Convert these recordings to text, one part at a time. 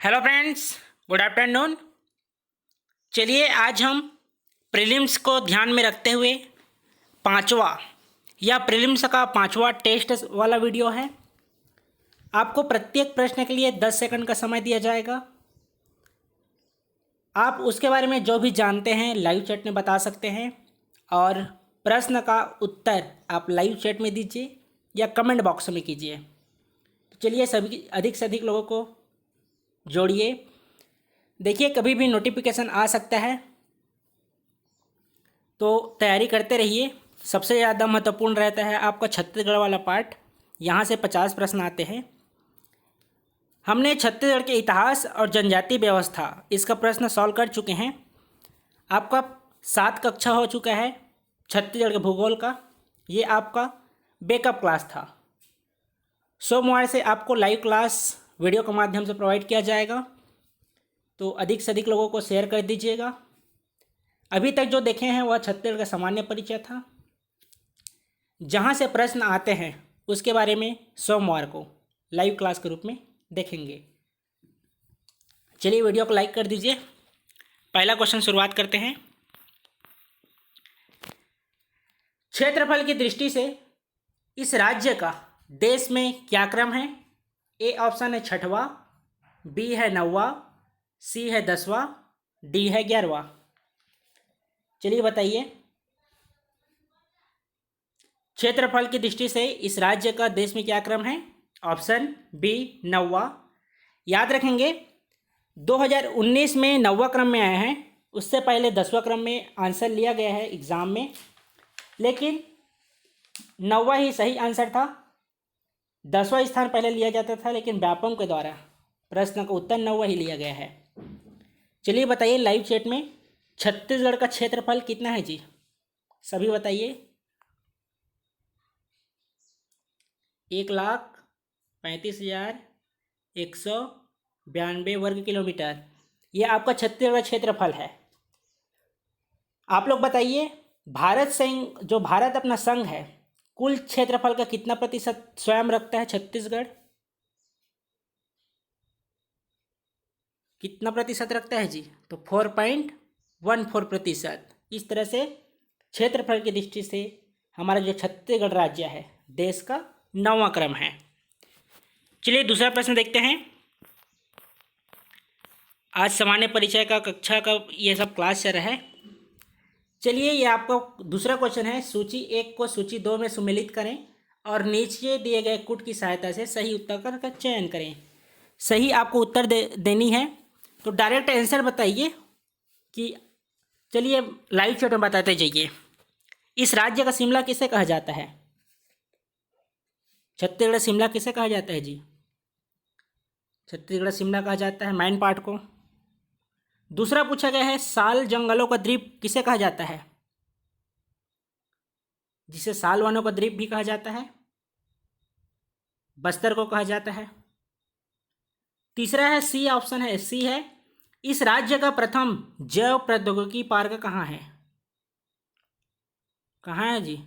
Hello friends, good afternoon. चलिए आज हम प्रीलिम्स को ध्यान में रखते हुए पांचवा या प्रीलिम्स का पांचवा टेस्ट वाला वीडियो है। आपको प्रत्येक प्रश्न के लिए 10 सेकंड का समय दिया जाएगा। आप उसके बारे में जो भी जानते हैं लाइव चैट में बता सकते हैं और प्रश्न का उत्तर आप लाइव चैट में दीजिए या कमेंट बॉक्स में कीजिए। तो चलिए सभी अधिक से अधिक लोगों को जोड़िए। देखिए कभी भी नोटिफिकेशन आ सकता है, तो तैयारी करते रहिए। सबसे ज़्यादा महत्वपूर्ण रहता है आपका छत्तीसगढ़ वाला पार्ट। यहाँ से 50 प्रश्न आते हैं। हमने छत्तीसगढ़ के इतिहास और जनजाति व्यवस्था इसका प्रश्न सॉल्व कर चुके हैं। आपका 7 कक्षा हो चुका है छत्तीसगढ़ के भूगोल का। ये आपका बैकअप क्लास था। सोमवार से आपको लाइव क्लास वीडियो के माध्यम से प्रोवाइड किया जाएगा, तो अधिक से अधिक लोगों को शेयर कर दीजिएगा। अभी तक जो देखे हैं वह छत्तीसगढ़ का सामान्य परिचय था। जहाँ से प्रश्न आते हैं उसके बारे में सोमवार को लाइव क्लास के रूप में देखेंगे। चलिए वीडियो को लाइक कर दीजिए। पहला क्वेश्चन शुरुआत करते हैं। क्षेत्रफल की दृष्टि से इस राज्य का देश में क्या क्रम है? ए ऑप्शन है 6वां, बी है 9वां, सी है 10वां, डी है 11वां। चलिए बताइए। क्षेत्रफल की दृष्टि से इस राज्य का देश में क्या क्रम है? ऑप्शन बी 9वां। याद रखेंगे 2019 में 9वां क्रम में आए हैं। उससे पहले 10वां क्रम में आंसर लिया गया है एग्ज़ाम में, लेकिन 9वां ही सही आंसर था। 10वां स्थान पहले लिया जाता था, लेकिन व्यापम के द्वारा प्रश्न का उत्तर 9वां ही लिया गया है। चलिए बताइए लाइव चैट में छत्तीसगढ़ का क्षेत्रफल कितना है जी? सभी बताइए। 1,35,192 वर्ग किलोमीटर यह आपका छत्तीसगढ़ का क्षेत्रफल है। आप लोग बताइए, भारत संघ जो भारत अपना संघ है, कुल क्षेत्रफल का कितना प्रतिशत स्वयं रखता है छत्तीसगढ़? कितना प्रतिशत रखता है जी? तो 4.14%। इस तरह से क्षेत्रफल की दृष्टि से हमारा जो छत्तीसगढ़ राज्य है देश का 9वां क्रम है। चलिए दूसरा प्रश्न देखते हैं। आज सामान्य परिचय का कक्षा का ये सब क्लास चल रहा है। चलिए ये आपका दूसरा क्वेश्चन है। सूची 1 को सूची 2 में सुमेलित करें और नीचे दिए गए कूट की सहायता से सही उत्तर का चयन करें। सही आपको उत्तर देनी है, तो डायरेक्ट आंसर बताइए कि चलिए लाइव चैट में बताते जाइए। इस राज्य का शिमला किसे कहा जाता है? छत्तीसगढ़ शिमला किसे कहा जाता है जी? छत्तीसगढ़ शिमला कहा जाता है मैन पार्ट को। दूसरा पूछा गया है, साल जंगलों का द्वीप किसे कहा जाता है? जिसे साल वनों का द्वीप भी कहा जाता है, बस्तर को कहा जाता है। तीसरा है सी ऑप्शन है, सी है, इस राज्य का प्रथम जैव प्रौद्योगिकी पार्क कहाँ है? कहाँ है जी?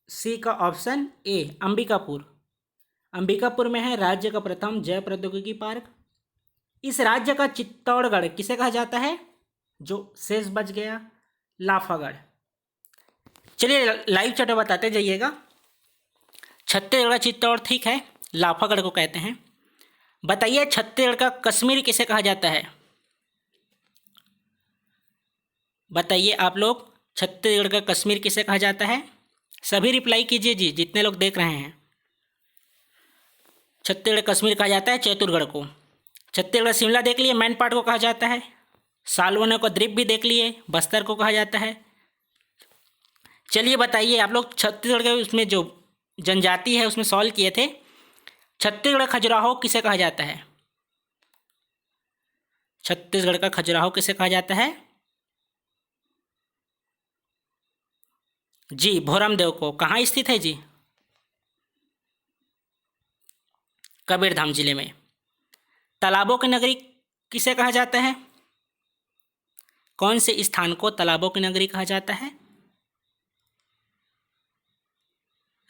सी का ऑप्शन ए अंबिकापुर। अंबिकापुर में है राज्य का प्रथम जैव प्रौद्योगिकी पार्क। इस राज्य का चित्तौड़गढ़ किसे कहा जाता है? जो शेष बच गया लाफागढ़। चलिए लाइव चैट बताते जाइएगा। छत्तीसगढ़ चित्तौड़ ठीक है, लाफागढ़ को कहते हैं। बताइए छत्तीसगढ़ का कश्मीर किसे कहा जाता है? बताइए आप लोग, छत्तीसगढ़ का कश्मीर किसे कहा जाता है? सभी रिप्लाई कीजिए जी, जितने लोग देख रहे हैं। छत्तीसगढ़ कश्मीर कहा जाता है चैतुरगढ़ को। छत्तीसगढ़ शिमला देख लिए, मैन पार्ट को कहा जाता है। सालवनों का द्वीप भी देख लिए, बस्तर को कहा जाता है। चलिए बताइए आप लोग, छत्तीसगढ़ के उसमें जो जनजाति है उसमें सॉल्व किए थे। छत्तीसगढ़ खजुराहो किसे कहा जाता है? छत्तीसगढ़ का खजुराहो किसे कहा जाता है? जी भोरमदेव को। कहाँ स्थित है जी? कबीरधाम जिले में। तालाबों की नगरी किसे कहा जाता है? कौन से स्थान को तालाबों की नगरी कहा जाता है?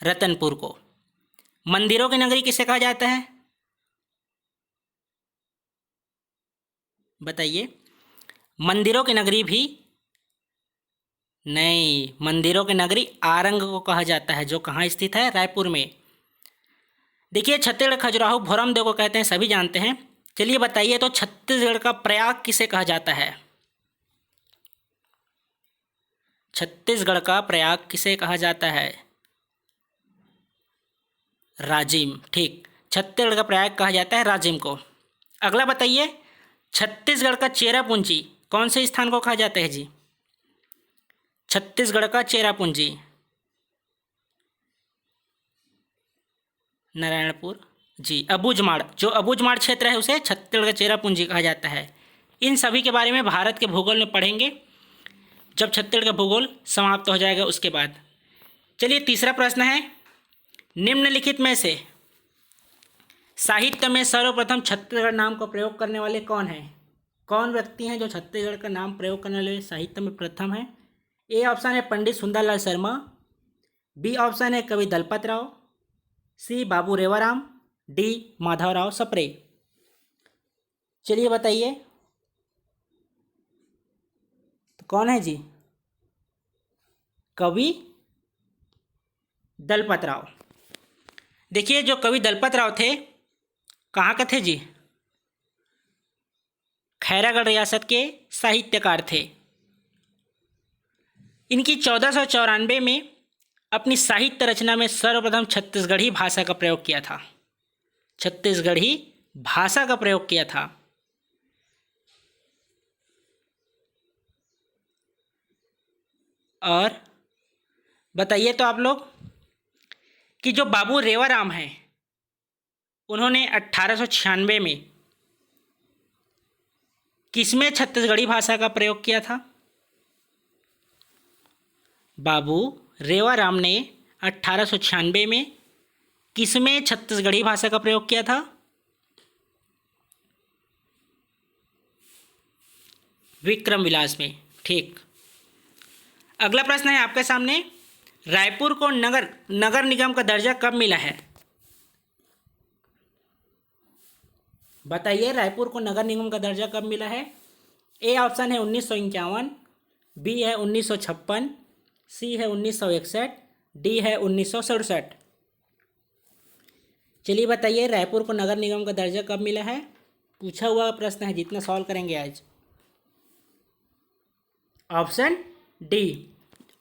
रतनपुर को। मंदिरों की नगरी किसे कहा जाता है? बताइए। मंदिरों की नगरी भी नहीं, मंदिरों की नगरी आरंग को कहा जाता है, जो कहाँ स्थित है? रायपुर में। देखिए, छत्तीसगढ़ खजुराहो भोरमदेव को कहते हैं, सभी जानते हैं। चलिए बताइए, तो छत्तीसगढ़ का प्रयाग किसे कहा जाता है? छत्तीसगढ़ का प्रयाग किसे कहा जाता है? राजिम, ठीक। छत्तीसगढ़ का प्रयाग कहा जाता है राजिम को। अगला बताइए, छत्तीसगढ़ का चेरापूंजी कौन से स्थान को कहा जाता है जी? छत्तीसगढ़ का चेरापूंजी नारायणपुर जी। अबूझमाड़, जो अबूझमाड़ क्षेत्र है उसे छत्तीसगढ़ का चेरापूंजी कहा जाता है। इन सभी के बारे में भारत के भूगोल में पढ़ेंगे जब छत्तीसगढ़ का भूगोल समाप्त हो जाएगा उसके बाद। चलिए, तीसरा प्रश्न है, निम्नलिखित में से साहित्य में सर्वप्रथम छत्तीसगढ़ नाम का प्रयोग करने वाले कौन हैं? कौन व्यक्ति हैं जो छत्तीसगढ़ का नाम प्रयोग करने वाले साहित्य में प्रथम है? ए ऑप्शन है पंडित सुंदरलाल शर्मा, बी ऑप्शन है कवि दलपत राव, सी बाबू रेवाराम, डी माधवराव सप्रे। चलिए बताइए, तो कौन है जी? कवि दलपत राव। देखिए, जो कवि दलपत राव थे, कहाँ के थे जी? खैरागढ़ रियासत के साहित्यकार थे। इनकी 1494 में अपनी साहित्य रचना में सर्वप्रथम छत्तीसगढ़ी भाषा का प्रयोग किया था। छत्तीसगढ़ी भाषा का प्रयोग किया था। और बताइए तो आप लोग कि जो बाबू रेवाराम हैं, उन्होंने 1896 में किसमें छत्तीसगढ़ी भाषा का प्रयोग किया था? बाबू रेवाराम ने 1896 में किसमें छत्तीसगढ़ी भाषा का प्रयोग किया था? विक्रम विलास में, ठीक। अगला प्रश्न है आपके सामने, रायपुर को नगर निगम का दर्जा कब मिला है? बताइए, रायपुर को नगर निगम का दर्जा कब मिला है? ए ऑप्शन है 1951, बी है 1956, सी है 1961, डी है 1967। चलिए बताइए, रायपुर को नगर निगम का दर्जा कब मिला है? पूछा हुआ प्रश्न है, जितना सॉल्व करेंगे आज। ऑप्शन डी,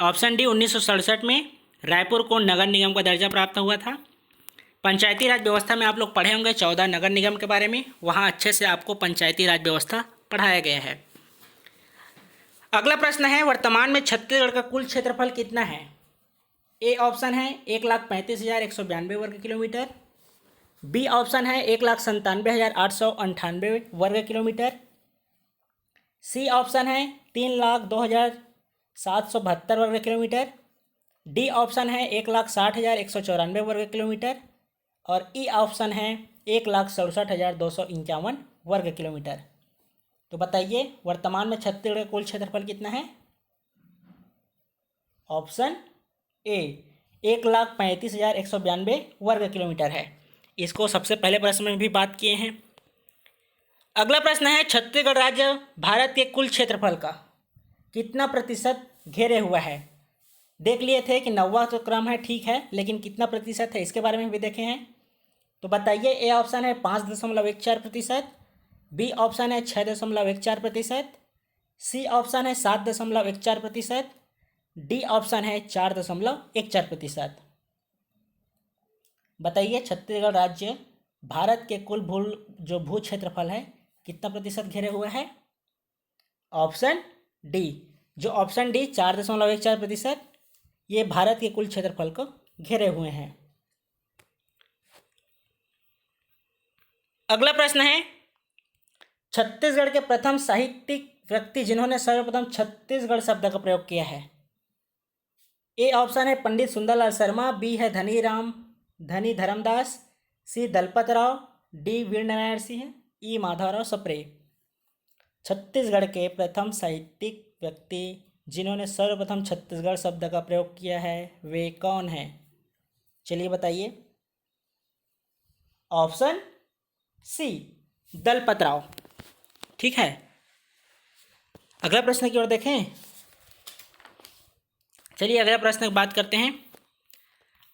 ऑप्शन डी 1967 में रायपुर को नगर निगम का दर्जा प्राप्त हुआ था। पंचायती राज व्यवस्था में आप लोग पढ़े होंगे 14 नगर निगम के बारे में, वहाँ अच्छे से आपको पंचायती राज व्यवस्था पढ़ाया गया है। अगला प्रश्न है, वर्तमान में छत्तीसगढ़ का कुल क्षेत्रफल कितना है? ए ऑप्शन है 1,35,192 वर्ग किलोमीटर, बी ऑप्शन है 1,97,898 वर्ग किलोमीटर, सी ऑप्शन है 3,02,772 वर्ग किलोमीटर, डी ऑप्शन है 1,60,194 वर्ग किलोमीटर और ई ऑप्शन है 1,67,251 वर्ग किलोमीटर। तो बताइए, वर्तमान में छत्तीसगढ़ का कुल क्षेत्रफल कितना है? ऑप्शन ए 1,35,192 वर्ग किलोमीटर है। इसको सबसे पहले प्रश्न में भी बात किए हैं। अगला प्रश्न है, छत्तीसगढ़ राज्य भारत के कुल क्षेत्रफल का कितना प्रतिशत घेरे हुआ है? देख लिए थे कि 90वां तो क्रम है, ठीक है, लेकिन कितना प्रतिशत है इसके बारे में भी देखे हैं। तो बताइए, ए ऑप्शन है 5.14%, बी ऑप्शन है 6.14%, सी ऑप्शन है 7.14%, डी ऑप्शन है 4.14%। बताइए, छत्तीसगढ़ राज्य भारत के कुल भू क्षेत्रफल है कितना प्रतिशत घेरे हुए है? ऑप्शन डी, जो ऑप्शन डी 4.14%, ये भारत के कुल क्षेत्रफल को घेरे हुए हैं। अगला प्रश्न है, छत्तीसगढ़ के प्रथम साहित्यिक व्यक्ति जिन्होंने सर्वप्रथम छत्तीसगढ़ शब्द का प्रयोग किया है। ए ऑप्शन है पंडित सुंदरलाल शर्मा, बी है धनी धर्मदास, सी दलपत राव, डी वीरनारायण सिंह, ई माधवराव सप्रे। छत्तीसगढ़ के प्रथम साहित्यिक व्यक्ति जिन्होंने सर्वप्रथम छत्तीसगढ़ शब्द का प्रयोग किया है वे कौन हैं? चलिए बताइए। ऑप्शन सी दलपत राव, ठीक है। अगला प्रश्न की ओर देखें। चलिए अगला प्रश्न की बात करते हैं।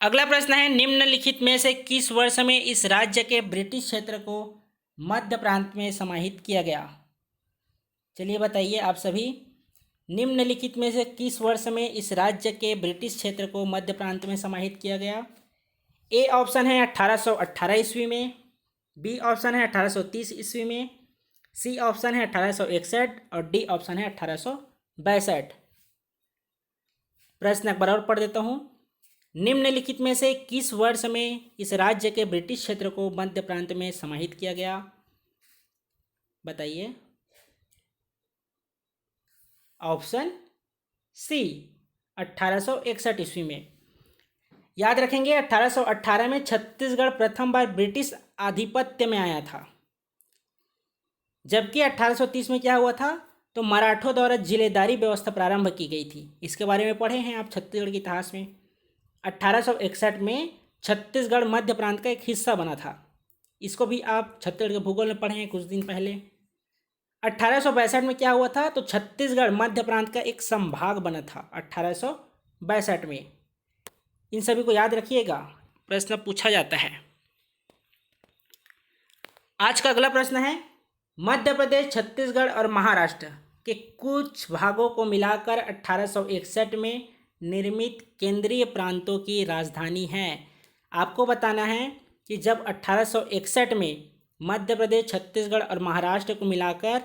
अगला प्रश्न है, निम्नलिखित में से किस वर्ष में इस राज्य के ब्रिटिश क्षेत्र को मध्य प्रांत में समाहित किया गया? चलिए बताइए आप सभी, निम्नलिखित में से किस वर्ष में इस राज्य के ब्रिटिश क्षेत्र को मध्य प्रांत में समाहित किया गया? ए ऑप्शन है 1818 ईस्वी में, बी ऑप्शन है 1830 ईस्वी में, सी ऑप्शन है 1861 और डी ऑप्शन है 1862। प्रश्न एक बार और पढ़ देता हूँ। निम्नलिखित में से किस वर्ष में इस राज्य के ब्रिटिश क्षेत्र को मध्य प्रांत में समाहित किया गया? बताइए। ऑप्शन सी 1861 ईस्वी में। याद रखेंगे 1818 में छत्तीसगढ़ प्रथम बार ब्रिटिश आधिपत्य में आया था, जबकि 1830 में क्या हुआ था, तो मराठों द्वारा जिलेदारी व्यवस्था प्रारंभ की गई थी। इसके बारे में पढ़े हैं आप छत्तीसगढ़ के इतिहास में। 1861 में छत्तीसगढ़ मध्य प्रांत का एक हिस्सा बना था। इसको भी आप छत्तीसगढ़ के भूगोल में पढ़े हैं कुछ दिन पहले। 1862 में क्या हुआ था, तो छत्तीसगढ़ मध्य प्रांत का एक संभाग बना था 1862 में। इन सभी को याद रखिएगा, प्रश्न पूछा जाता है। आज का अगला प्रश्न है, मध्य प्रदेश, छत्तीसगढ़ और महाराष्ट्र के कुछ भागों को मिलाकर 1861 में निर्मित केंद्रीय प्रांतों की राजधानी है। आपको बताना है कि जब 1861 में मध्य प्रदेश, छत्तीसगढ़ और महाराष्ट्र को मिलाकर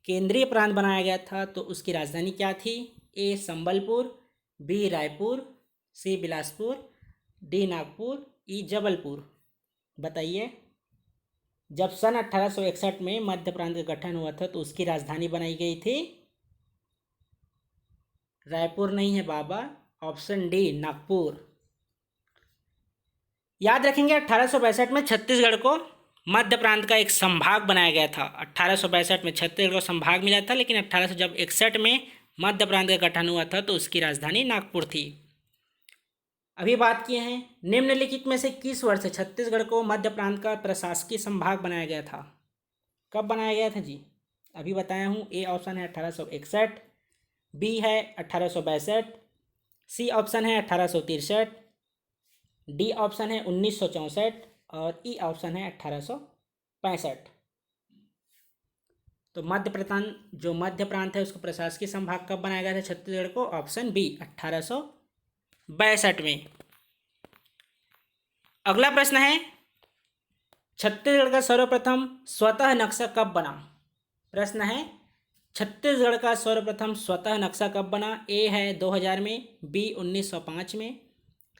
केंद्रीय प्रांत बनाया गया था, तो उसकी राजधानी क्या थी? ए संबलपुर, बी रायपुर, सी बिलासपुर, डी नागपुर, ई जबलपुर। बताइए। जब सन 1861 में मध्य प्रांत का गठन हुआ था तो उसकी राजधानी बनाई गई थी, रायपुर नहीं है बाबा, ऑप्शन डी नागपुर। याद रखेंगे 1862 में छत्तीसगढ़ को मध्य प्रांत का एक संभाग बनाया गया था। 1862 में छत्तीसगढ़ को संभाग मिला था, लेकिन 1861 में मध्य प्रांत का गठन हुआ था तो उसकी राजधानी नागपुर थी। अभी बात किए हैं, निम्नलिखित में से किस वर्ष छत्तीसगढ़ को मध्य प्रांत का प्रशासकीय संभाग बनाया गया था? कब बनाया गया था जी? अभी बताया हूँ। ए ऑप्शन है 1861, बी है 1862, सी ऑप्शन है 1863, डी ऑप्शन है 1964 और ई ऑप्शन है 1865। तो मध्य प्रांत है उसको प्रशासकीय संभाग कब बनाया गया था छत्तीसगढ़ को? ऑप्शन बी 1862 में। अगला प्रश्न है, छत्तीसगढ़ का सर्वप्रथम स्वतः नक्शा कब बना? प्रश्न है, छत्तीसगढ़ का सर्वप्रथम स्वतः नक्शा कब बना? ए है 2000 में, बी 1905 में,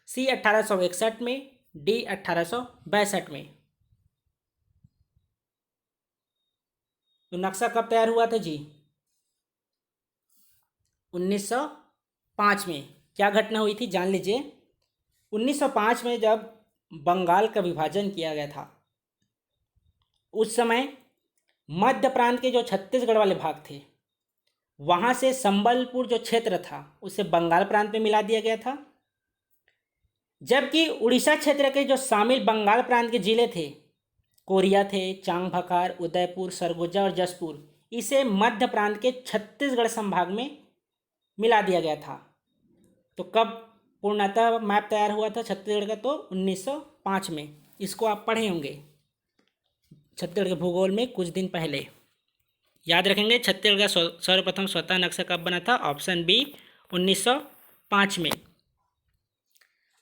सी 1861 में, डी 1862 में। तो नक्शा कब तैयार हुआ था जी? 1905 में। क्या घटना हुई थी जान लीजिए। 1905 में जब बंगाल का विभाजन किया गया था, उस समय मध्य प्रांत के जो छत्तीसगढ़ वाले भाग थे, वहाँ से संबलपुर जो क्षेत्र था उसे बंगाल प्रांत में मिला दिया गया था, जबकि उड़ीसा क्षेत्र के जो शामिल बंगाल प्रांत के जिले थे, कोरिया थे, चांगभकार, उदयपुर, सरगुजा और जसपुर, इसे मध्य प्रांत के छत्तीसगढ़ संभाग में मिला दिया गया था। तो कब पूर्णतः मैप तैयार हुआ था छत्तीसगढ़ का? तो 1905 में। इसको आप पढ़े होंगे छत्तीसगढ़ के भूगोल में कुछ दिन पहले। याद रखेंगे छत्तीसगढ़ का सर्वप्रथम स्वतः नक्शा कब बना था? ऑप्शन बी 1905 में।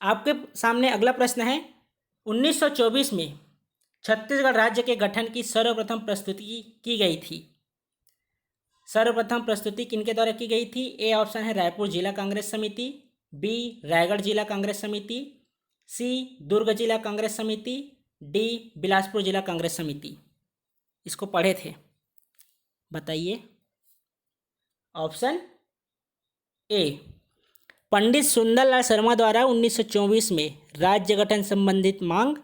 आपके सामने अगला प्रश्न है, 1924 में छत्तीसगढ़ राज्य के गठन की सर्वप्रथम प्रस्तुति की गई थी। सर्वप्रथम प्रस्तुति किनके द्वारा की गई थी? ए ऑप्शन है रायपुर जिला कांग्रेस समिति, बी रायगढ़ जिला कांग्रेस समिति, सी दुर्ग जिला कांग्रेस समिति, डी बिलासपुर जिला कांग्रेस समिति। इसको पढ़े थे, बताइए। ऑप्शन ए, पंडित सुंदरलाल शर्मा द्वारा 1924 में राज्य गठन संबंधित मांग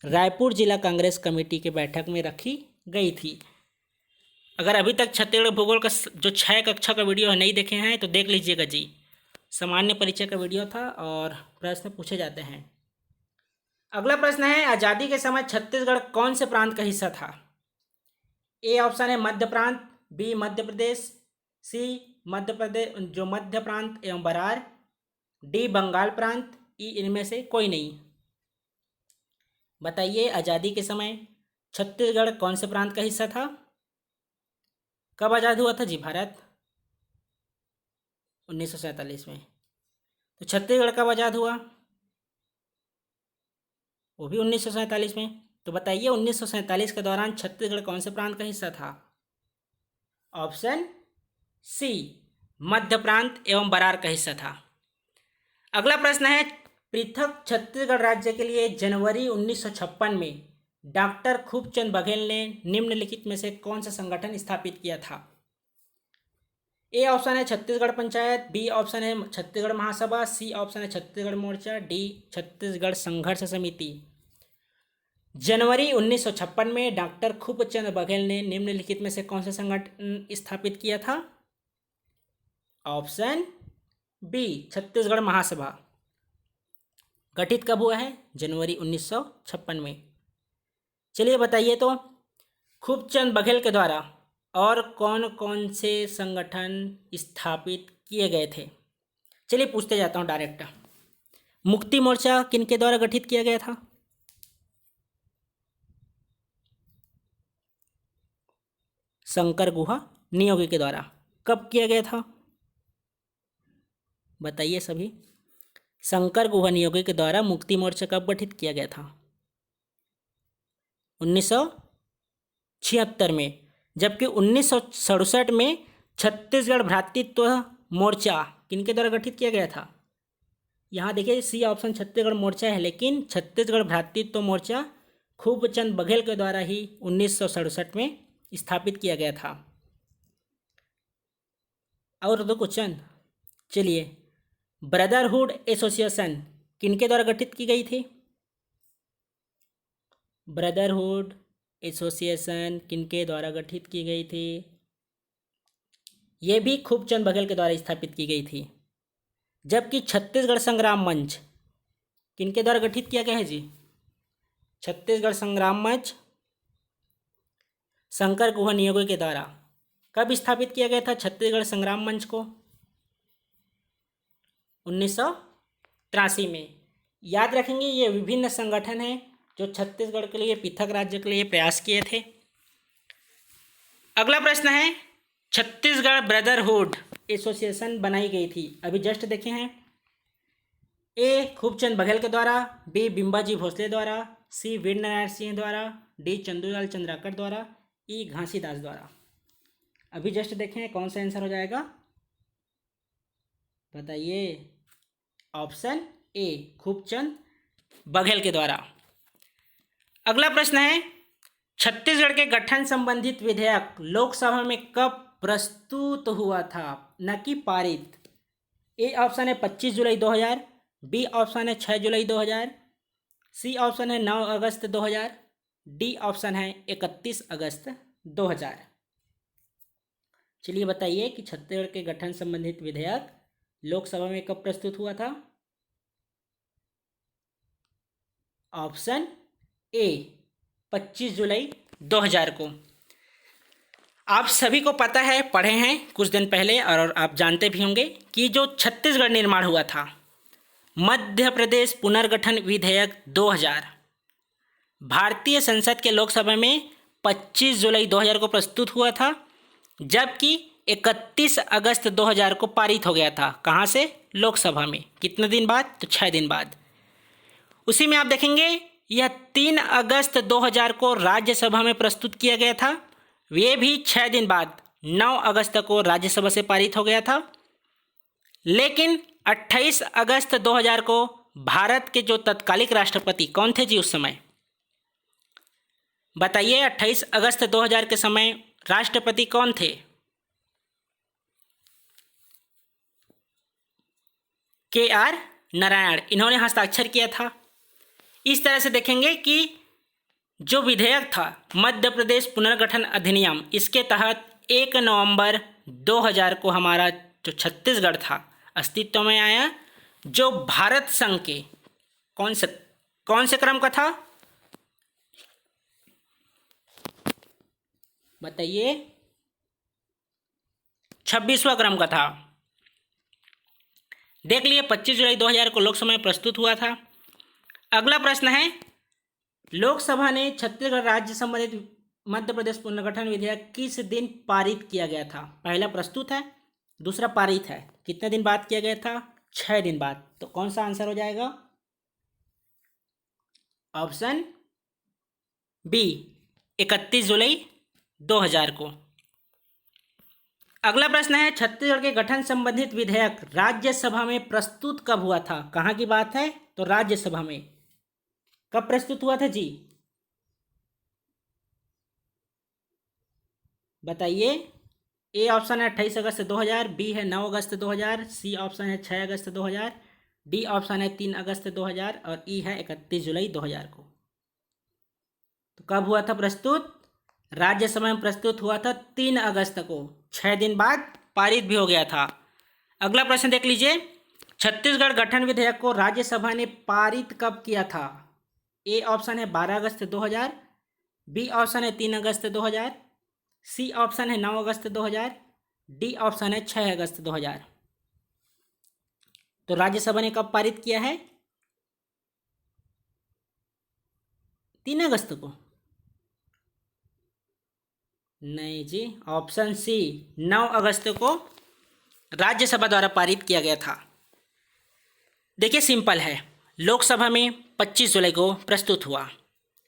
रायपुर जिला कांग्रेस कमेटी के बैठक में रखी गई थी। अगर अभी तक छत्तीसगढ़ भूगोल का जो 6 कक्षा का वीडियो है नहीं देखे हैं तो देख लीजिएगा जी। सामान्य परिचय का वीडियो था और प्रश्न पूछे जाते हैं। अगला प्रश्न है, आज़ादी के समय छत्तीसगढ़ कौन से प्रांत का हिस्सा था? ए ऑप्शन है मध्य प्रांत, बी मध्य प्रदेश, सी मध्य प्रदेश जो मध्य प्रांत एवं बरार, डी बंगाल प्रांत, ई इनमें से कोई नहीं। बताइए आज़ादी के समय छत्तीसगढ़ कौन से प्रांत का हिस्सा था? कब आज़ाद हुआ था जी भारत? 1947 में। तो छत्तीसगढ़ कब आज़ाद हुआ? वो भी 1947 में। तो बताइए 1947 के दौरान छत्तीसगढ़ कौन से प्रांत का हिस्सा था? ऑप्शन सी मध्य प्रांत एवं बरार का हिस्सा था। अगला प्रश्न है, पृथक छत्तीसगढ़ राज्य के लिए जनवरी 1956 में डॉक्टर खूबचंद बघेल ने निम्नलिखित में से कौन सा संगठन स्थापित किया था? ए ऑप्शन है छत्तीसगढ़ पंचायत, बी ऑप्शन है छत्तीसगढ़ महासभा, सी ऑप्शन है छत्तीसगढ़ मोर्चा, डी छत्तीसगढ़ संघर्ष समिति। जनवरी 1956 में डॉक्टर खूबचंद बघेल ने निम्नलिखित में से कौन सा संगठन स्थापित किया था? ऑप्शन बी छत्तीसगढ़ महासभा। गठित कब हुआ है? जनवरी 1956 में। चलिए बताइए तो खूबचंद बघेल के द्वारा और कौन कौन से संगठन स्थापित किए गए थे? चलिए पूछते जाता हूँ डायरेक्ट। मुक्ति मोर्चा किनके द्वारा गठित किया गया था? शंकर गुहा नियोगी के द्वारा। कब किया गया था? बताइए सभी। शंकर गुहा नियोगी के द्वारा मुक्ति मोर्चा कब गठित किया गया था? 1976 में। जबकि 1967 में छत्तीसगढ़ भ्रातृत्व मोर्चा किनके द्वारा गठित किया गया था? यहाँ देखिए सी ऑप्शन छत्तीसगढ़ मोर्चा है, लेकिन छत्तीसगढ़ भ्रातृत्व मोर्चा खूबचंद बघेल के द्वारा ही 1967 में स्थापित किया गया था। और दो क्वेश्चन। चलिए, ब्रदरहुड एसोसिएशन किनके द्वारा गठित की गई थी? ब्रदरहुड एसोसिएशन किनके द्वारा गठित की गई थी? ये भी खूबचंद बघेल के द्वारा स्थापित की गई थी। जबकि छत्तीसगढ़ संग्राम मंच किनके द्वारा गठित किया गया है जी? छत्तीसगढ़ संग्राम मंच शंकर गुहा नियोगी के द्वारा। कब स्थापित किया गया था छत्तीसगढ़ संग्राम मंच को? 1983 में। याद रखेंगे ये विभिन्न संगठन हैं जो छत्तीसगढ़ के लिए, पृथक राज्य के लिए प्रयास किए थे। अगला प्रश्न है, छत्तीसगढ़ ब्रदरहुड एसोसिएशन बनाई गई थी, अभी जस्ट देखे हैं। ए खूबचंद बघेल के द्वारा, बी बिंबाजी भोसले द्वारा, सी वीर नारायण सिंह द्वारा, डी चंदूलाल चंद्राकर द्वारा, ई घासीदास द्वारा। अभी जस्ट देखें कौन सा आंसर हो जाएगा? बताइए। ऑप्शन ए खूबचंद बघेल के द्वारा। अगला प्रश्न है, छत्तीसगढ़ के गठन संबंधित विधेयक लोकसभा में कब प्रस्तुत हुआ था, न कि पारित? ए ऑप्शन है 25 जुलाई 2000, बी ऑप्शन है 6 जुलाई 2000, सी ऑप्शन है 9 अगस्त 2000, डी ऑप्शन है 31 अगस्त 2000। चलिए बताइए कि छत्तीसगढ़ के गठन संबंधित विधेयक लोकसभा में कब प्रस्तुत हुआ था? ऑप्शन ए 25 जुलाई 2000 को। आप सभी को पता है, पढ़े हैं कुछ दिन पहले, और आप जानते भी होंगे कि जो छत्तीसगढ़ निर्माण हुआ था, मध्य प्रदेश पुनर्गठन विधेयक 2000 भारतीय संसद के लोकसभा में 25 जुलाई 2000 को प्रस्तुत हुआ था, जबकि 31 अगस्त 2000 को पारित हो गया था। कहाँ से? लोकसभा में। कितने दिन बाद? तो 6 दिन बाद। उसी में आप देखेंगे यह 3 अगस्त 2000 को राज्यसभा में प्रस्तुत किया गया था, ये भी 6 दिन बाद 9 अगस्त को राज्यसभा से पारित हो गया था। लेकिन 28 अगस्त 2000 को भारत के जो तत्कालिक राष्ट्रपति कौन थे जी उस समय? बताइए 28 अगस्त 2000 के समय राष्ट्रपति कौन थे? KR नारायण। इन्होंने हस्ताक्षर किया था। इस तरह से देखेंगे कि जो विधेयक था मध्य प्रदेश पुनर्गठन अधिनियम, इसके तहत 1 नवंबर 2000 को हमारा जो छत्तीसगढ़ था अस्तित्व में आया, जो भारत संघ के कौन से क्रम का था? बताइए। 26वां क्रम का था। देख लिए 25 जुलाई 2000 को लोकसभा में प्रस्तुत हुआ था। अगला प्रश्न है, लोकसभा ने छत्तीसगढ़ राज्य संबंधित मध्य प्रदेश पुनर्गठन विधेयक किस दिन पारित किया गया था? पहला प्रस्तुत है, दूसरा पारित है। कितने दिन बाद किया गया था? 6 दिन बाद। तो कौन सा आंसर हो जाएगा? ऑप्शन बी, 31 जुलाई 2000 को। अगला प्रश्न है, छत्तीसगढ़ के गठन संबंधित विधेयक राज्यसभा में प्रस्तुत कब हुआ था? कहाँ की बात है? तो राज्यसभा में कब प्रस्तुत हुआ था जी? बताइए। ए ऑप्शन है 28 अगस्त 2000, बी है 9 अगस्त 2000, सी ऑप्शन है 6 अगस्त 2000, डी ऑप्शन है 3 अगस्त 2000 और ई है 31 जुलाई 2000 को। तो कब हुआ था प्रस्तुत? राज्यसभा में प्रस्तुत हुआ था 3 अगस्त को। 6 दिन बाद पारित भी हो गया था। अगला प्रश्न देख लीजिए, छत्तीसगढ़ गठन विधेयक को राज्यसभा ने पारित कब किया था? ए ऑप्शन है 12 अगस्त 2000, बी ऑप्शन है 3 अगस्त 2000, सी ऑप्शन है 9 अगस्त 2000, डी ऑप्शन है 6 अगस्त 2000। तो राज्यसभा ने कब पारित किया है? 3 अगस्त को? नहीं जी, ऑप्शन सी, 9 अगस्त को राज्यसभा द्वारा पारित किया गया था। देखिए सिंपल है, लोकसभा में 25 जुलाई को प्रस्तुत हुआ,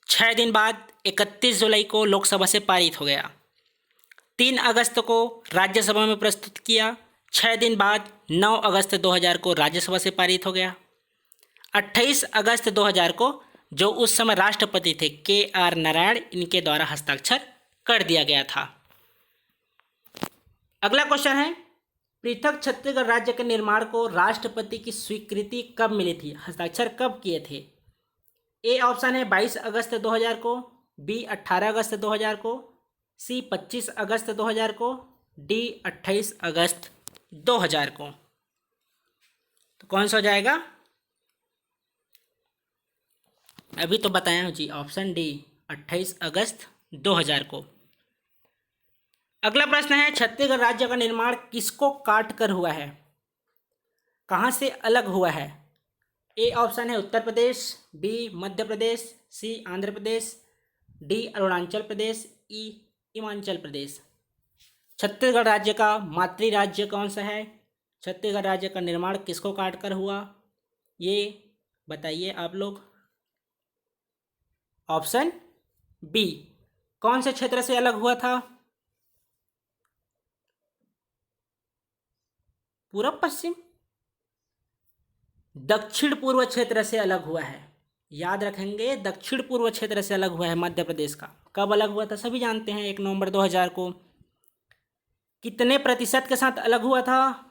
6 दिन बाद 31 जुलाई को लोकसभा से पारित हो गया, 3 अगस्त को राज्यसभा में प्रस्तुत किया, 6 दिन बाद 9 अगस्त 2000 को राज्यसभा से पारित हो गया। 28 अगस्त 2000 को जो उस समय राष्ट्रपति थे KR नारायण, इनके द्वारा हस्ताक्षर कर दिया गया था। अगला क्वेश्चन है, पृथक छत्तीसगढ़ राज्य के निर्माण को राष्ट्रपति की स्वीकृति कब मिली थी? हस्ताक्षर कब किए थे? ए ऑप्शन है 22 अगस्त 2000 को, बी 18 अगस्त 2000 को, सी 25 अगस्त 2000 को, डी 28 अगस्त 2000 को। तो कौन सा हो जाएगा? अभी तो बताया हूँ जी, ऑप्शन डी, 28 अगस्त 2000 को। अगला प्रश्न है, छत्तीसगढ़ राज्य का निर्माण किसको काट कर हुआ है? कहाँ से अलग हुआ है? ए ऑप्शन है उत्तर प्रदेश, बी मध्य प्रदेश, सी आंध्र प्रदेश, डी अरुणाचल प्रदेश, ई हिमाचल प्रदेश। छत्तीसगढ़ राज्य का मातृ राज्य कौन सा है? छत्तीसगढ़ राज्य का निर्माण किसको काट कर हुआ? ये बताइए आप लोग। ऑप्शन बी, कौन से क्षेत्र से अलग हुआ था? पूर्व पश्चिम, दक्षिण पूर्व क्षेत्र से अलग हुआ है। याद रखेंगे, दक्षिण पूर्व क्षेत्र से अलग हुआ है मध्य प्रदेश का। कब अलग हुआ था? सभी जानते हैं, 1 नवंबर 2000 को। कितने प्रतिशत के साथ अलग हुआ था?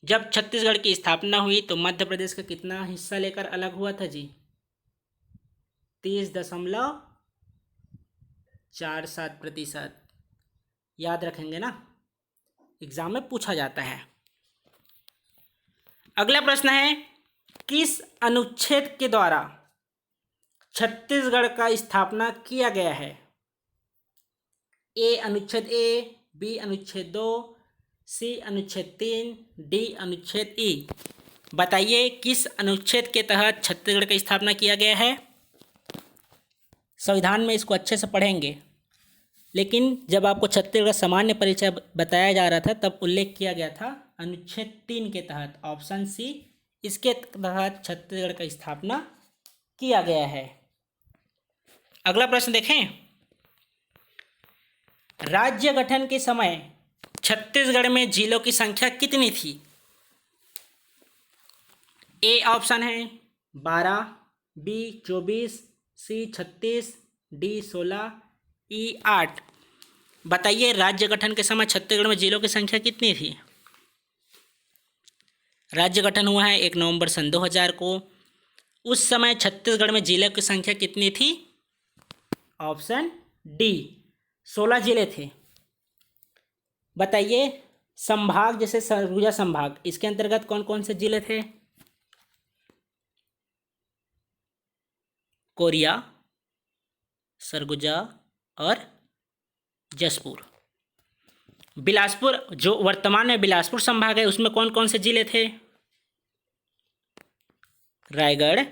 जब छत्तीसगढ़ की स्थापना हुई तो मध्य प्रदेश का कितना हिस्सा लेकर अलग हुआ था जी? 30.47%। याद रखेंगे ना, एग्जाम में पूछा जाता है। अगला प्रश्न है, किस अनुच्छेद के द्वारा छत्तीसगढ़ का स्थापना किया गया है? ए अनुच्छेद ए, बी अनुच्छेद 2, सी अनुच्छेद 3, डी अनुच्छेद ई। बताइए किस अनुच्छेद के तहत छत्तीसगढ़ का स्थापना किया गया है? संविधान में इसको अच्छे से पढ़ेंगे, लेकिन जब आपको छत्तीसगढ़ सामान्य परिचय बताया जा रहा था तब उल्लेख किया गया था अनुच्छेद 3 के तहत। ऑप्शन सी, इसके तहत छत्तीसगढ़ का स्थापना किया गया है। अगला प्रश्न देखें, राज्य गठन के समय छत्तीसगढ़ में जिलों की संख्या कितनी थी? ए ऑप्शन है 12, बी 24, सी 36, डी 16, ई 8। बताइए राज्य गठन के समय छत्तीसगढ़ में जिलों की संख्या कितनी थी? राज्य गठन हुआ है 1 नवंबर सन 2000 को। उस समय छत्तीसगढ़ में जिलों की संख्या कितनी थी? ऑप्शन डी, 16 जिले थे। बताइए संभाग, जैसे सरगुजा संभाग, इसके अंतर्गत कौन कौन से जिले थे? कोरिया, सरगुजा और जसपुर। बिलासपुर, जो वर्तमान में बिलासपुर संभाग है, उसमें कौन कौन से जिले थे? रायगढ़,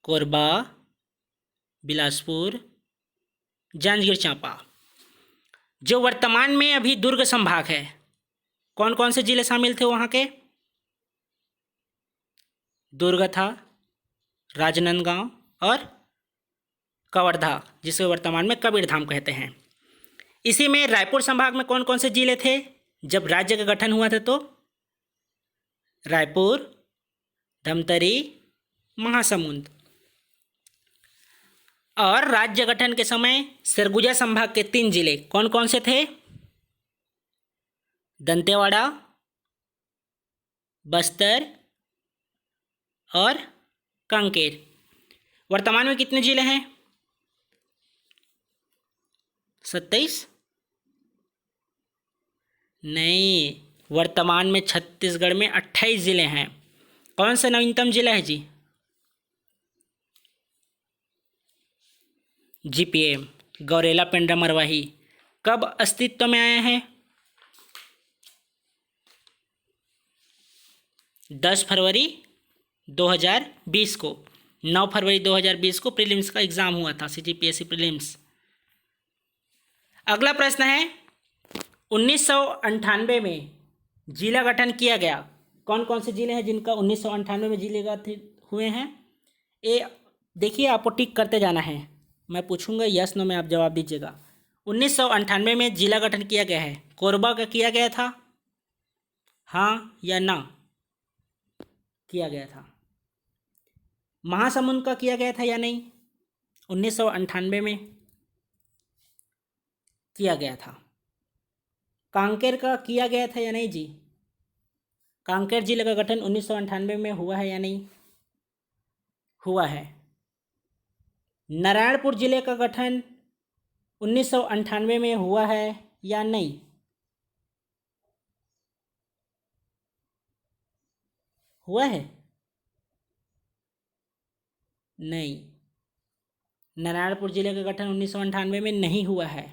कोरबा, बिलासपुर, जांजगीर चांपा। जो वर्तमान में अभी दुर्ग संभाग है, कौन कौन से जिले शामिल थे वहाँ के? दुर्ग था, राजनांदगांव और कवर्धा, जिसे वर्तमान में कबीरधाम कहते हैं। इसी में रायपुर संभाग में कौन कौन से जिले थे जब राज्य का गठन हुआ था? तो रायपुर, धमतरी, महासमुंद। और राज्य गठन के समय सरगुजा संभाग के 3 जिले कौन कौन से थे? दंतेवाड़ा, बस्तर और कांकेर। वर्तमान में कितने जिले हैं? 27? नहीं, वर्तमान में छत्तीसगढ़ में 28 जिले हैं। कौन सा नवीनतम जिला है जी? जीपीएम, गौरेला पेंड्रा मरवाही। कब अस्तित्व में आया है? 10 फरवरी 2020 को। 9 फरवरी 2020 को प्रीलिम्स का एग्ज़ाम हुआ था, सीजीपीएससी प्रीलिम्स। अगला प्रश्न है, 1998 में जिला गठन किया गया। कौन कौन से जिले हैं जिनका 1998 में जिले गठित हुए हैं? ये देखिए, आपको टिक करते जाना है। मैं पूछूंगा, यस नो में आप जवाब दीजिएगा। 1998 में जिला गठन किया गया है। कोरबा का किया गया था, हाँ या ना? किया गया था। महासमुंद का किया गया था या नहीं? 1998 में किया गया था। कांकेर का किया गया था या नहीं जी? कांकेर जिले का गठन 1998 में हुआ है या नहीं? हुआ है। नारायणपुर जिले का गठन 1998 में हुआ है या नहीं? हुआ है? नहीं, नारायणपुर जिले का गठन 1998 में नहीं हुआ है।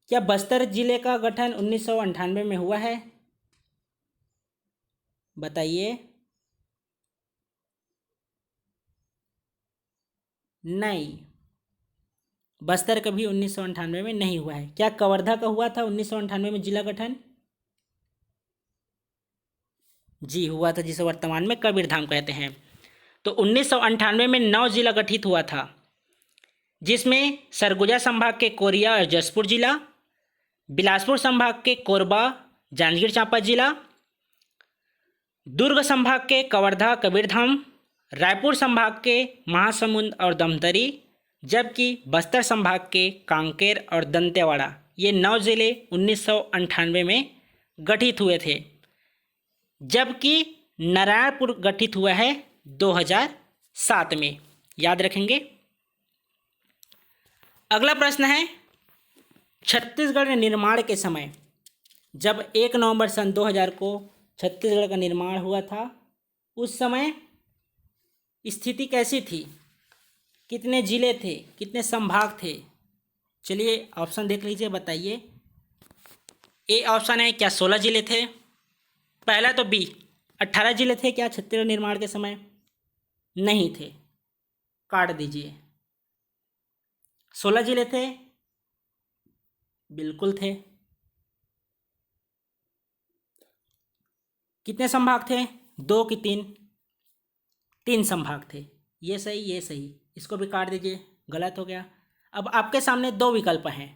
क्या बस्तर जिले का गठन 1998 में हुआ है? बताइए। नहीं, बस्तर कभी 1998 में नहीं हुआ है। क्या कवर्धा का हुआ था 1998 में जिला गठन? जी हुआ था, जिसे वर्तमान में कबीरधाम कहते हैं। तो 1998 में 9 जिला गठित हुआ था, जिसमें सरगुजा संभाग के कोरिया और जसपुर जिला, बिलासपुर संभाग के कोरबा, जांजगीर चांपा जिला, दुर्ग संभाग के कवर्धा, कबीरधाम, रायपुर संभाग के महासमुंद और दमदरी, जबकि बस्तर संभाग के कांकेर और दंतेवाड़ा, ये 9 जिले 1998 में गठित हुए थे, जबकि नारायणपुर गठित हुआ है 2007 में। याद रखेंगे। अगला प्रश्न है, छत्तीसगढ़ के निर्माण के समय, जब 1 नवंबर सन 2000 को छत्तीसगढ़ का निर्माण हुआ था, उस समय स्थिति कैसी थी? कितने जिले थे, कितने संभाग थे? चलिए ऑप्शन देख लीजिए, बताइए। ए ऑप्शन है, क्या 16 जिले थे? पहला तो बी, 18 जिले थे क्या छत्तीसगढ़ निर्माण के समय? नहीं थे, काट दीजिए। 16 जिले थे? बिल्कुल थे। कितने संभाग थे? 2 कि 3? 3 संभाग थे। ये सही, ये सही। इसको भी काट दीजिए, गलत हो गया। अब आपके सामने 2 विकल्प हैं।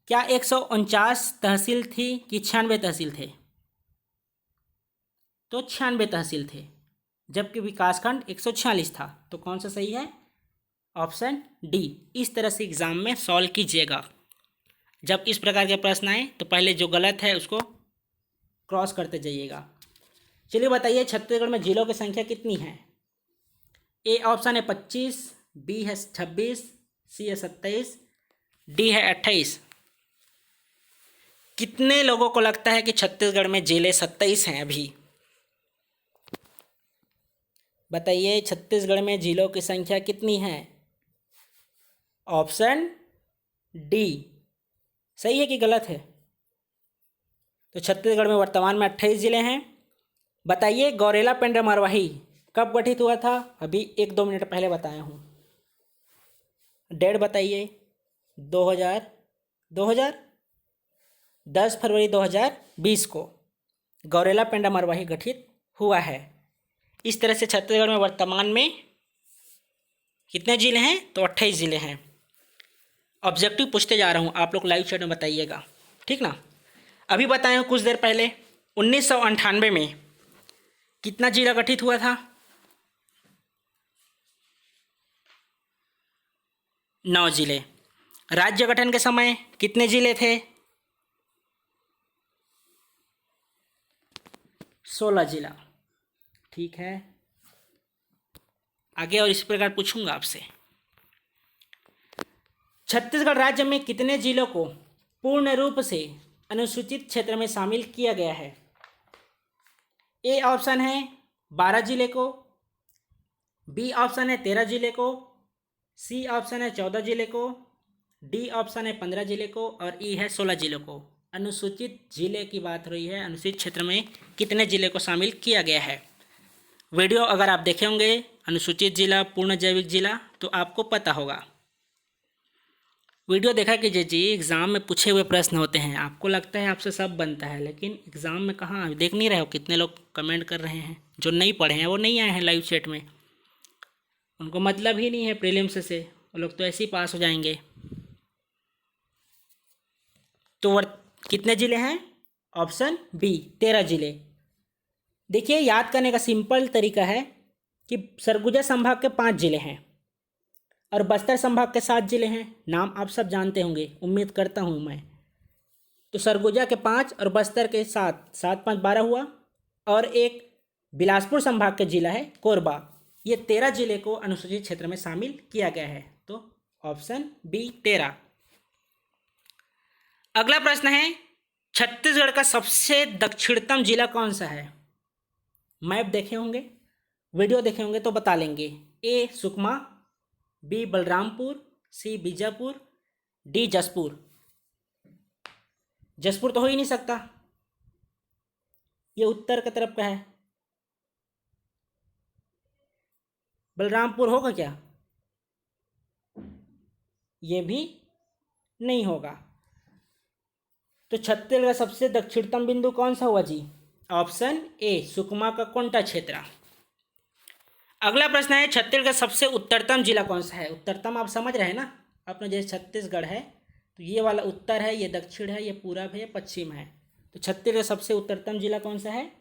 क्या 149 तहसील थी कि 96 तहसील थे? तो 96 तहसील थे, जबकि विकासखंड 146 था। तो कौन सा सही है? Option D. इस तरह से एग्जाम में सॉल्व कीजिएगा। जब इस प्रकार के प्रश्न आए तो पहले जो गलत है उसको क्रॉस करते जाइएगा। चलिए बताइए, छत्तीसगढ़ में जिलों की संख्या कितनी है? ए ऑप्शन है 25, बी है 26, सी है 27, डी है 28। कितने लोगों को लगता है कि छत्तीसगढ़ में जिले 27 हैं अभी? बताइए, छत्तीसगढ़ में जिलों की संख्या कितनी है? ऑप्शन डी सही है कि गलत है? तो छत्तीसगढ़ में वर्तमान में 28 जिले हैं। बताइए गौरेला पेंड्रा मरवाही कब गठित हुआ था? अभी 1-2 मिनट पहले बताया हूँ। डेट बताइए। 10 फरवरी 2020 को गौरेला पेंड्रा मरवाही गठित हुआ है। इस तरह से छत्तीसगढ़ में वर्तमान में कितने जिले हैं? तो 28 जिले हैं। ऑब्जेक्टिव पूछते जा रहा हूँ, आप लोग लाइव चैट में बताइएगा, ठीक ना। अभी बताया हूँ कुछ देर पहले 1998 में कितना जिला गठित हुआ था? 9 जिले। राज्य गठन के समय कितने जिले थे? 16 जिला। ठीक है, आगे और इस प्रकार पूछूंगा आपसे। छत्तीसगढ़ राज्य में कितने जिलों को पूर्ण रूप से अनुसूचित क्षेत्र में शामिल किया गया है? ए ऑप्शन है 12 जिले को, बी ऑप्शन है 13 जिले को, सी ऑप्शन है 14 जिले को, डी ऑप्शन है 15 जिले को और ई है 16 जिलों को। अनुसूचित जिले की बात हो रही है, अनुसूचित क्षेत्र में कितने जिले को शामिल किया गया है। वीडियो अगर आप देखे होंगे अनुसूचित जिला, पूर्ण जैविक जिला, तो आपको पता होगा। वीडियो देखा कीजिए जी, एग्ज़ाम में पूछे हुए प्रश्न होते हैं। आपको लगता है आपसे सब बनता है, लेकिन एग्ज़ाम में कहाँ, देख नहीं रहे हो कितने लोग कमेंट कर रहे हैं। जो नहीं पढ़े हैं वो नहीं आए हैं लाइव चैट में, उनको मतलब ही नहीं है प्रीलिम्स से, वो लोग तो ऐसे ही पास हो जाएंगे। तो कितने ज़िले हैं? ऑप्शन बी 13 ज़िले। देखिए याद करने का सिंपल तरीका है कि सरगुजा संभाग के 5 ज़िले हैं और बस्तर संभाग के 7 ज़िले हैं। नाम आप सब जानते होंगे, उम्मीद करता हूँ मैं। तो सरगुजा के 5 और बस्तर के 7, 7 5 12 हुआ। और एक बिलासपुर संभाग के जिला है कोरबा। ये 13 जिले को अनुसूचित क्षेत्र में शामिल किया गया है। तो ऑप्शन बी 13। अगला प्रश्न है, छत्तीसगढ़ का सबसे दक्षिणतम जिला कौन सा है? मैप देखे होंगे, वीडियो देखे होंगे तो बता लेंगे। ए Sukma, B Balrampur, C Bijapur, D Jaspur. Jaspur तो हो ही नहीं सकता, ये उत्तर की तरफ का है। बलरामपुर होगा क्या? ये भी नहीं होगा। तो छत्तीसगढ़ का सबसे दक्षिणतम बिंदु कौन सा हुआ जी? ऑप्शन ए सुकमा का कोंटा क्षेत्र। अगला प्रश्न है, छत्तीसगढ़ का सबसे उत्तरतम जिला कौन सा है? उत्तरतम आप समझ रहे हैं ना, अपना जैसे छत्तीसगढ़ है तो ये वाला उत्तर है, ये दक्षिण है, ये पूरब है, ये पश्चिम है। तो छत्तीसगढ़ का सबसे उत्तरतम जिला कौन सा है?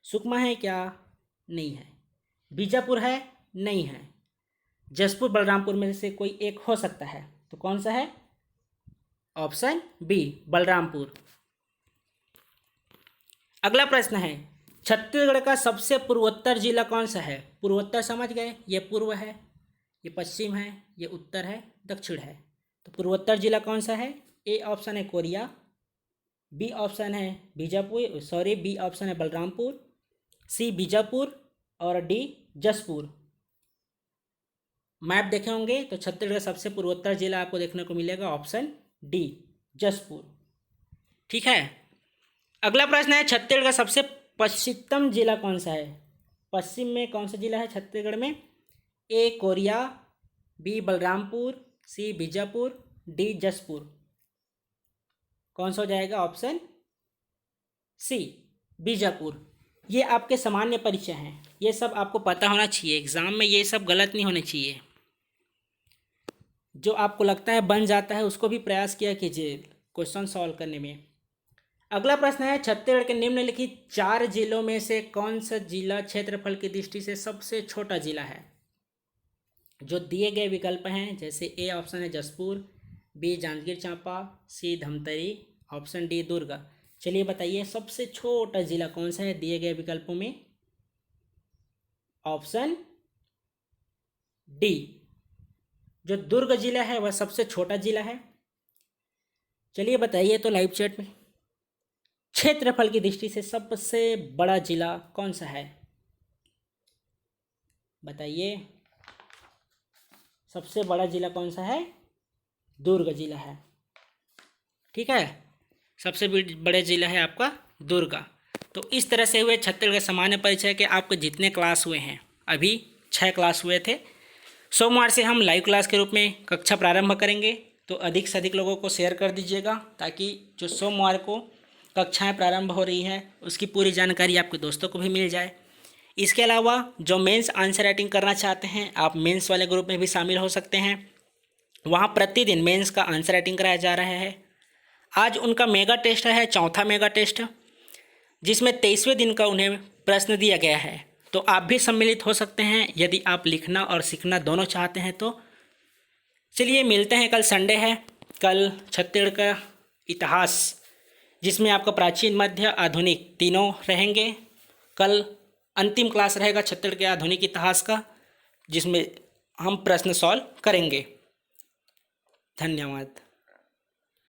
सुकमा है क्या? नहीं है। बीजापुर है? नहीं है। जसपुर बलरामपुर में से कोई एक हो सकता है, तो कौन सा है? Option B Balrampur. अगला प्रश्न है, छत्तीसगढ़ का सबसे पूर्वोत्तर जिला कौन सा है? पूर्वोत्तर समझ गए, ये पूर्व है, ये पश्चिम है, ये उत्तर है, दक्षिण है। तो पूर्वोत्तर जिला कौन सा है? ए ऑप्शन है कोरिया, बी ऑप्शन है बीजापुर, बी ऑप्शन है बलरामपुर, सी बीजापुर और डी जसपुर। मैप देखे होंगे तो छत्तीसगढ़ का सबसे पूर्वोत्तर जिला आपको देखने को मिलेगा ऑप्शन डी जसपुर। ठीक है, अगला प्रश्न है, छत्तीसगढ़ का सबसे पश्चिमतम जिला कौन सा है? पश्चिम में कौन सा जिला है छत्तीसगढ़ में? A Koriya, B Balrampur, C Bijapur, D Jaspur. कौन सा हो जाएगा? Option C Bijapur. ये आपके सामान्य परिचय हैं, ये सब आपको पता होना चाहिए। एग्जाम में ये सब गलत नहीं होने चाहिए। जो आपको लगता है बन जाता है उसको भी प्रयास किया कीजिए क्वेश्चन सॉल्व करने में। अगला प्रश्न है, छत्तीसगढ़ के निम्नलिखित 4 जिलों में से कौन सा जिला क्षेत्रफल की दृष्टि से सबसे छोटा जिला है? जो दिए गए विकल्प हैं, जैसे ए ऑप्शन है जसपुर, बी जांजगीर चांपा, सी धमतरी, ऑप्शन डी दुर्ग। चलिए बताइए सबसे छोटा जिला कौन सा है दिए गए विकल्पों में? ऑप्शन डी, जो दुर्ग जिला है वह सबसे छोटा जिला है। चलिए बताइए तो लाइव चैट में, क्षेत्रफल की दृष्टि से सबसे बड़ा जिला कौन सा है? बताइए सबसे बड़ा जिला कौन सा है? दुर्ग जिला है। ठीक है। सबसे बड़े ज़िला है आपका दुर्ग। तो इस तरह से हुए छत्तीसगढ़ सामान्य परिचय के आपके जितने क्लास हुए हैं, अभी 6 क्लास हुए थे। सोमवार से हम लाइव क्लास के रूप में कक्षा प्रारंभ करेंगे, तो अधिक से अधिक लोगों को शेयर कर दीजिएगा ताकि जो सोमवार को कक्षाएं प्रारंभ हो रही है उसकी पूरी जानकारी आपके दोस्तों को भी मिल जाए। इसके अलावा जो मेंस आंसर राइटिंग करना चाहते हैं, आप मेंस वाले ग्रुप में भी शामिल हो सकते हैं। वहाँ प्रतिदिन मेंस का आंसर राइटिंग कराया जा रहा है। आज उनका मेगा टेस्ट है, चौथा मेगा टेस्ट, जिसमें 23वें दिन का उन्हें प्रश्न दिया गया है। तो आप भी सम्मिलित हो सकते हैं यदि आप लिखना और सीखना दोनों चाहते हैं तो। चलिए मिलते हैं, कल संडे है। कल छत्तीसगढ़ का इतिहास, जिसमें आपका प्राचीन, मध्य, आधुनिक तीनों रहेंगे। कल अंतिम क्लास रहेगा छत्तीसगढ़ के आधुनिक इतिहास का, जिसमें हम प्रश्न सॉल्व करेंगे। धन्यवाद।